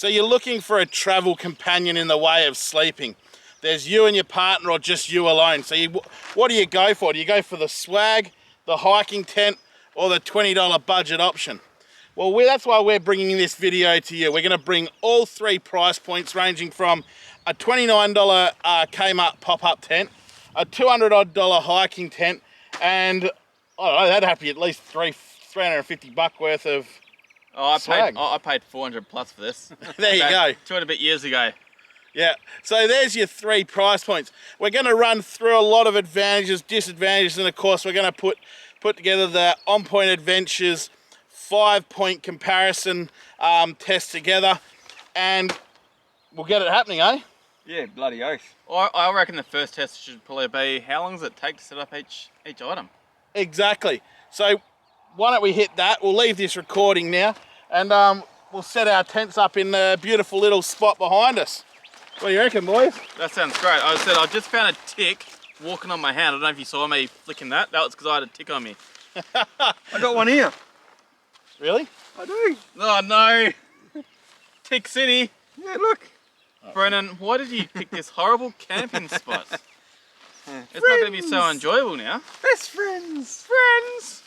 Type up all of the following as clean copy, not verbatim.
So you're looking for a travel companion in the way of sleeping. There's you and your partner or just you alone. So what do you go for? Do you go for the swag, the hiking tent, or the $20 budget option? Well, that's why we're bringing this video to you. We're going to bring all three price points ranging from a $29 Kmart pop-up tent, a $200 hiking tent, and I don't know, that'd have to be at least $350 worth of swag. I paid 400 plus for this. There you go. 200 bit years ago. Yeah, so there's your three price points. We're going to run through a lot of advantages, disadvantages, and of course we're going to put together the On Point Adventures 5-point comparison test together, and we'll get it happening, eh? Yeah, bloody oath. I reckon the first test should probably be how long does it take to set up each item? Exactly. So why don't we hit that? We'll leave this recording now, and we'll set our tents up in the beautiful little spot behind us. What do you reckon, boys? That sounds great. I just found a tick walking on my hand. I don't know if you saw me flicking that. That was because I had a tick on me. I got one here. Really? I do. Oh no. Tick City. Yeah, look. Brennan, why did you pick this horrible camping spot? It's not going to be so enjoyable now. Best friends. Friends.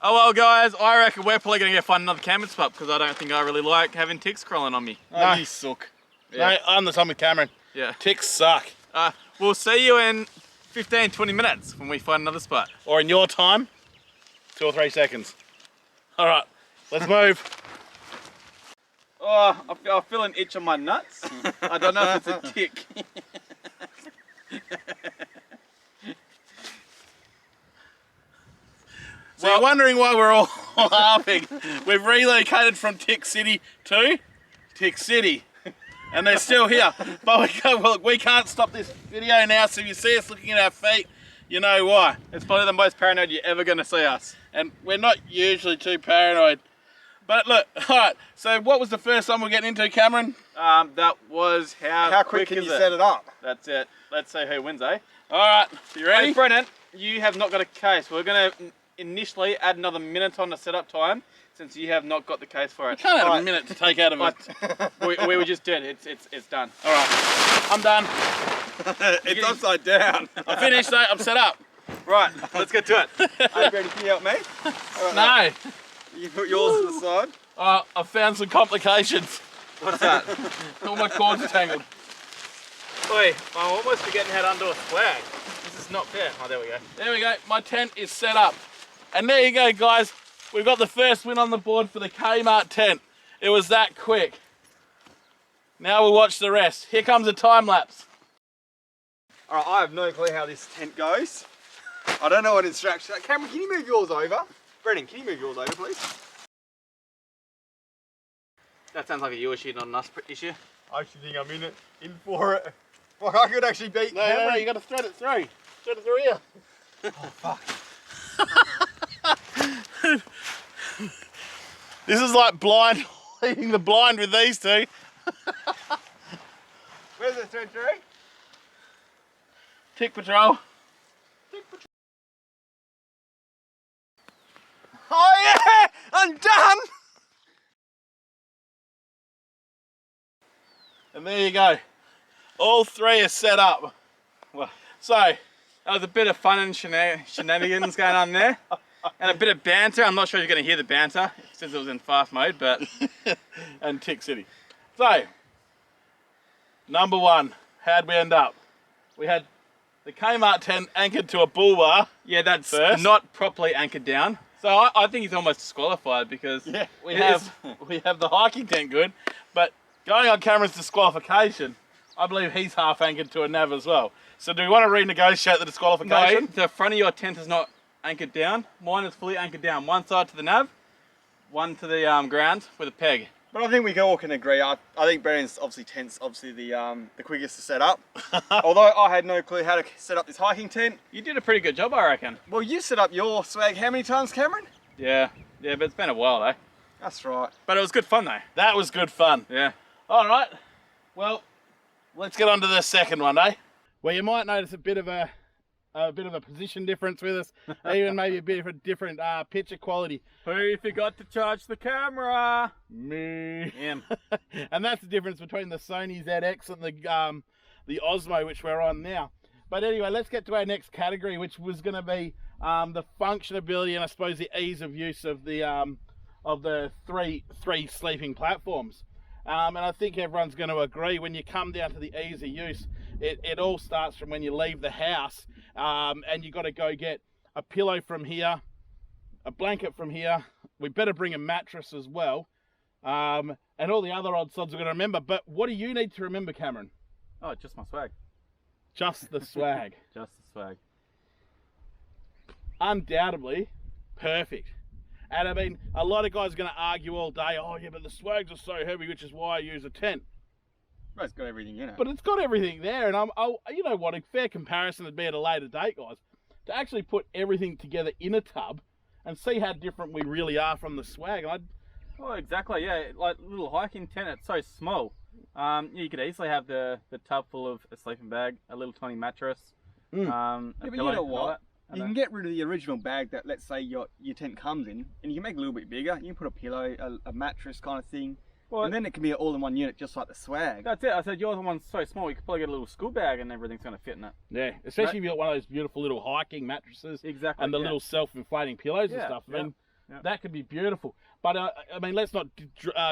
Oh well guys, I reckon we're probably going to go find another camping spot because I don't think I really like having ticks crawling on me. No, you suck. Yeah. No, I'm the same with Cameron. Yeah. Ticks suck. We'll see you in 15-20 minutes when we find another spot. Or in your time, 2 or 3 seconds. All right, let's move. Oh, I feel an itch on my nuts. I don't know if it's a tick. So you're wondering why we're all laughing. We've relocated from Tick City to Tick City. And they're still here. But we can't stop this video now, so if you see us looking at our feet, you know why. It's probably the most paranoid you're ever going to see us. And we're not usually too paranoid. But look, alright, so what was the first one we're getting into, Cameron? That was how quick can you set it up? That's it. Let's see who wins, eh? Alright, you ready? Hey, Brennan, you have not got a case. We're going to initially add another minute on the setup time since you have not got the case for it. You can't have a minute to take out of it. we were just dead. It's done. Alright, I'm done. It's upside down. I'm finished, I'm set up. Right, let's get to it. Hey, Brady, can you help me? No. You put yours to the side. I've found some complications. What's that? All my cords are tangled. Oi, I'm almost forgetting how to undo a flag. This is not fair. Oh, there we go. There we go, my tent is set up. And there you go, guys. We've got the first win on the board for the Kmart tent. It was that quick. Now we'll watch the rest. Here comes a time lapse. Alright, I have no clue how this tent goes. I don't know what instructions. Cameron, can you move yours over? Brennan, can you move yours over, please? That sounds like a you issue, not an us issue. I actually think I'm in for it. Well, I could actually beat Cameron. No, you got to thread it through. Thread it through here. Oh, fuck. This is like blind, leading the blind with these two. Where's the thread through? Tick patrol. Oh yeah! I'm done! And there you go. All three are set up. Well, So, that was a bit of fun and shenanigans going on there. And a bit of banter. I'm not sure if you're going to hear the banter since it was in fast mode, but... and Tick City. So, number one, how'd we end up? We had the Kmart tent anchored to a bull bar. Yeah, that's first. not properly anchored down. So I think he's almost disqualified because we have the hiking tent good, but going on Cameron's disqualification, I believe he's half anchored to a nav as well. So do we want to renegotiate the disqualification? No, the front of your tent is not anchored down. Mine is fully anchored down. One side to the nav, one to the ground with a peg. But I think we all can agree. I think Brennan's tent's the quickest to set up. Although I had no clue how to set up this hiking tent. You did a pretty good job, I reckon. Well, you set up your swag how many times, Cameron? Yeah, but it's been a while though. That's right. But it was good fun though. That was good fun. Yeah. All right, well, let's get on to the second one, eh? Well, you might notice a bit of a a bit of a position difference with us, even maybe a bit of a different picture quality. Who forgot to charge the camera? Me. Him. And that's the difference between the Sony ZX and the Osmo, which we're on now. But anyway, let's get to our next category, which was going to be the functionability and I suppose the ease of use of the three sleeping platforms. And I think everyone's going to agree when you come down to the ease of use, it all starts from when you leave the house and you got to go get a pillow from here, a blanket from here. We better bring a mattress as well, and all the other odd sods we're going to remember. But what do you need to remember, Cameron? Oh, just my swag. Just the swag. Just the swag. Undoubtedly perfect. And I mean, a lot of guys are going to argue all day, oh yeah, but the swags are so heavy, which is why I use a tent. Well, it's got everything in it. But it's got everything there, and you know what, a fair comparison would be at a later date, guys, to actually put everything together in a tub and see how different we really are from the swag. Well, exactly, yeah. Like little hiking tent, it's so small. You could easily have the tub full of a sleeping bag, a little tiny mattress. Yeah, but you know what? You can get rid of the original bag that, let's say, your tent comes in, and you can make it a little bit bigger. You can put a pillow, a mattress kind of thing, well, and then it can be all in one unit, just like the swag. That's it. I said your one's so small, you could probably get a little school bag and everything's going to fit in it. Yeah, especially if you've got one of those beautiful little hiking mattresses. Exactly. And the little self-inflating pillows and stuff. I mean, that could be beautiful. But, I mean, let's not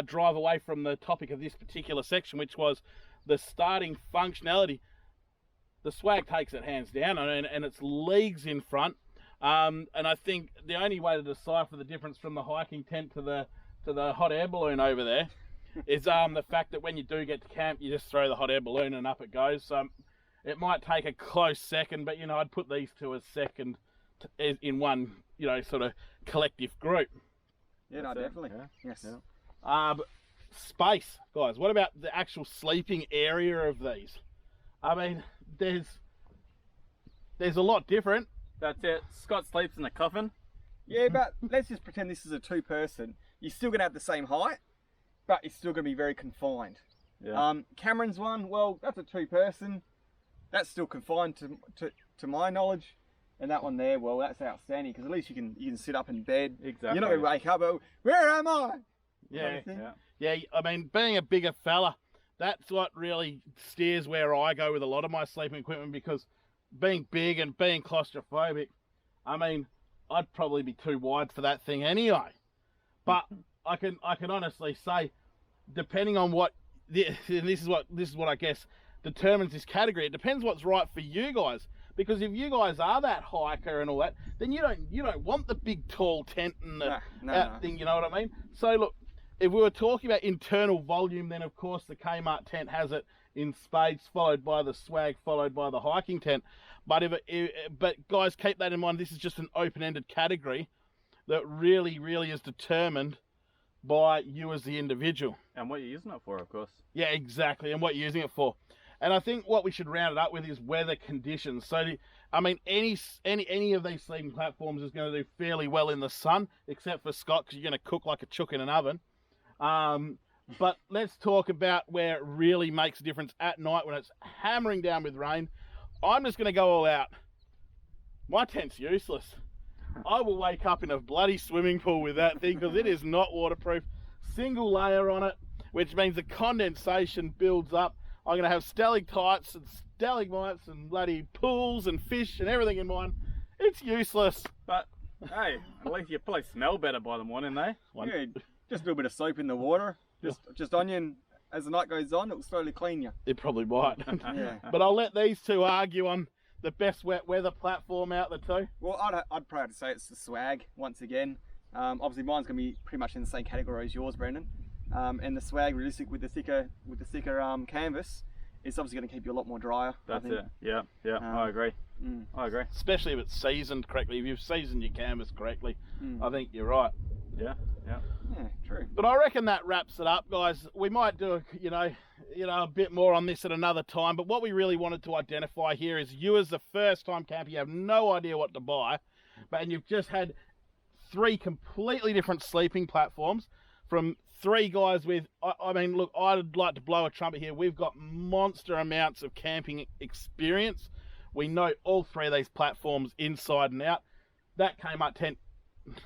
drive away from the topic of this particular section, which was the starting functionality. The swag takes it hands down, and it's leagues in front. And I think the only way to decipher the difference from the hiking tent to the hot air balloon over there is the fact that when you do get to camp, you just throw the hot air balloon and up it goes. So it might take a close second, but you know, I'd put these two as second in one, you know, sort of collective group. Yeah, no, definitely. Yeah. Yes. Yeah. But space, guys. What about the actual sleeping area of these? I mean, there's a lot different. That's it. Scott sleeps in a coffin. Yeah, but let's just pretend this is a two-person. You're still going to have the same height, but it's still going to be very confined. Yeah. Cameron's one, well, that's a two-person. That's still confined to my knowledge. And that one there, well, that's outstanding because at least you can sit up in bed. Exactly. You're not going to wake up, oh, where am I? Yeah. I mean, being a bigger fella, that's what really steers where I go with a lot of my sleeping equipment because being big and being claustrophobic, I mean, I'd probably be too wide for that thing anyway. But I can honestly say, depending on what, this is what I guess determines this category. It depends what's right for you guys. Because if you guys are that hiker and all that, then you don't want the big tall tent and the thing. You know what I mean? So look, if we were talking about internal volume, then of course the Kmart tent has it in spades, followed by the swag, followed by the hiking tent. But but guys, keep that in mind. This is just an open-ended category that really, really is determined by you as the individual. And what you're using it for, of course. Yeah, exactly, and what you're using it for. And I think what we should round it up with is weather conditions. So, I mean, any of these sleeping platforms is going to do fairly well in the sun, except for Scott, because you're going to cook like a chook in an oven. But let's talk about where it really makes a difference at night when it's hammering down with rain. I'm just going to go all out. My tent's useless. I will wake up in a bloody swimming pool with that thing because it is not waterproof. Single layer on it, which means the condensation builds up. I'm going to have stalactites and stalagmites and bloody pools and fish and everything in mine. It's useless. But, hey, at least you probably smell better by the morning, eh? Yeah, just a little bit of soap in the water. Just on you, and as the night goes on, it will slowly clean you. It probably might. Yeah. But I'll let these two argue on the best wet weather platform out there too. Well, I'd probably have to say it's the swag, once again. Obviously mine's going to be pretty much in the same category as yours, Brendan. And the swag, realistic with the thicker canvas, it's obviously going to keep you a lot more drier. That's it. Yeah, I agree. I agree. Especially if it's seasoned correctly. If you've seasoned your canvas correctly, I think you're right. Yeah, true. But I reckon that wraps it up, guys. We might do, a bit more on this at another time. But what we really wanted to identify here is you as the first-time camper, you have no idea what to buy, and you've just had 3 completely different sleeping platforms from 3 guys with, I mean, look, I'd like to blow a trumpet here. We've got monster amounts of camping experience. We know all 3 of these platforms inside and out. That Kmart tent,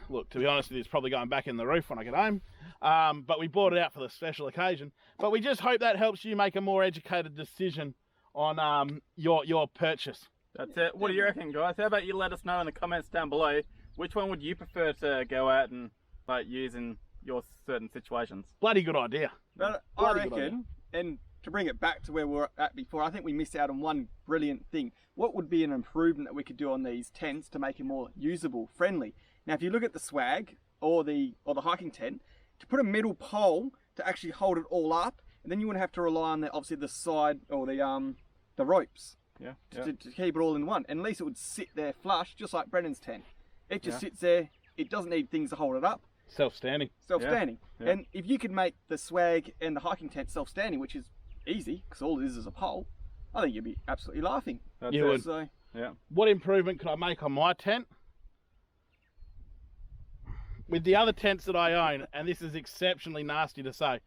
look, to be honest with you, it's probably going back in the roof when I get home. But we bought it out for the special occasion. But we just hope that helps you make a more educated decision on your purchase. That's it. What do you reckon, guys? How about you let us know in the comments down below, which one would you prefer to go out and use in your certain situations? Bloody good idea. But I reckon, and to bring it back to where we were at before, I think we missed out on one brilliant thing. What would be an improvement that we could do on these tents to make it more usable, friendly? Now, if you look at the swag or the hiking tent, to put a middle pole to actually hold it all up, and then you wouldn't have to rely on obviously the side or the ropes. Yeah. To keep it all in one. And at least it would sit there flush, just like Brendan's tent. It just sits there. It doesn't need things to hold it up. Self-standing. Self-standing. Yeah. And if you could make the swag and the hiking tent self-standing, which is easy, because all it is a pole, I think you'd be absolutely laughing. That's You it. would. So, Yeah. What improvement could I make on my tent? With the other tents that I own, and this is exceptionally nasty to say,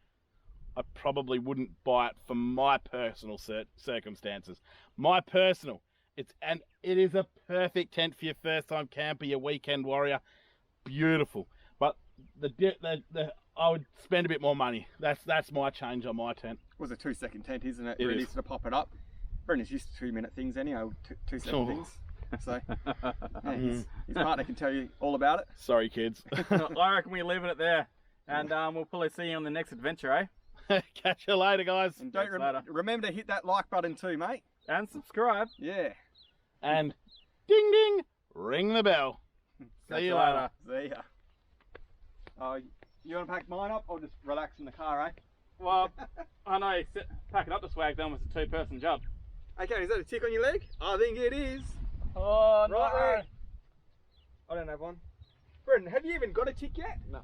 I probably wouldn't buy it for my personal circumstances. My personal, it is a perfect tent for your first time camper, your weekend warrior, beautiful. But I would spend a bit more money. That's my change on my tent. it was a 2-second tent, isn't it? It Really, is. to pop it up. Brendan's used to 2-minute things anyhow, 2-second things. So, yeah, his partner can tell you all about it. Sorry, kids. I reckon we leave it there, and we'll probably see you on the next adventure, eh? Catch you later, guys. And don't Catch you later. remember to hit that like button too, mate. And subscribe. Yeah. And ding ding, ring the bell. Catch See you later. See ya. Oh, you want to pack mine up or just relax in the car, eh? Well, I know packing up the swag then was a 2-person job. Okay, is that a tick on your leg? I think it is. Oh, no. Right there. I don't have one. Brendan, have you even got a tick yet? No.